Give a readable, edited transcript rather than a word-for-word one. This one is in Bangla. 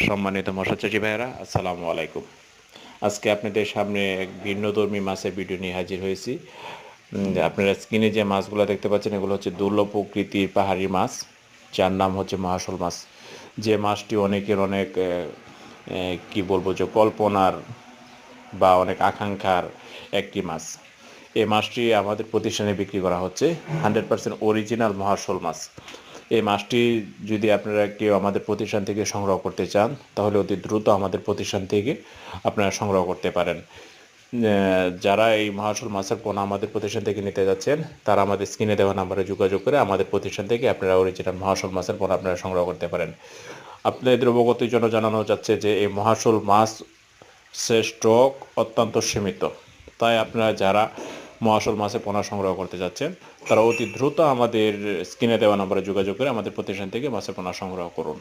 সম্মানিত মৎস্যচাষী ভাইয়েরা, আসসালামু আলাইকুম। আজকে আপনাদের সামনে এক ভিন্নধর্মী মাছের ভিডিও নিয়ে হাজির হয়েছি। আপনারা স্ক্রিনে যে মাছগুলো দেখতে পাচ্ছেন এগুলো হচ্ছে দুর্লভ প্রকৃতির পাহাড়ি মাছ, যার নাম হচ্ছে মহাশোল মাছ। যে মাছটি অনেকের অনেক কি বলবো যে কল্পনার বা অনেক আকাঙ্ক্ষার একটি মাছ। এই মাছটি আমাদের প্রতিষ্ঠানে বিক্রি করা হচ্ছে 100% অরিজিনাল মহাশোল মাছ। এই মাছটি যদি আপনারা কেউ আমাদের প্রতিষ্ঠান থেকে সংগ্রহ করতে চান তাহলে অতি দ্রুত আমাদের প্রতিষ্ঠান থেকে আপনারা সংগ্রহ করতে পারেন। যারা এই মহাশোল মাছের পোনা আমাদের প্রতিষ্ঠান থেকে নিতে যাচ্ছেন তারা আমাদের স্ক্রিনে দেওয়া নাম্বারে যোগাযোগ করে আমাদের প্রতিষ্ঠান থেকে আপনারা অরিজিনাল মহাশোল মাছের পোনা আপনারা সংগ্রহ করতে পারেন। আপনাদের অবগতির জন্য জানানো যাচ্ছে যে এই মহাশোল মাছ স্টক অত্যন্ত সীমিত, তাই আপনারা যারা মহাশোল মাছের পোনা সংগ্রহ করতে যাচ্ছেন তারা অতি দ্রুত আমাদের স্ক্রিনে দেওয়া নম্বরে যোগাযোগ করে আমাদের প্রতিষ্ঠান থেকে মাছের পোনা সংগ্রহ করুন।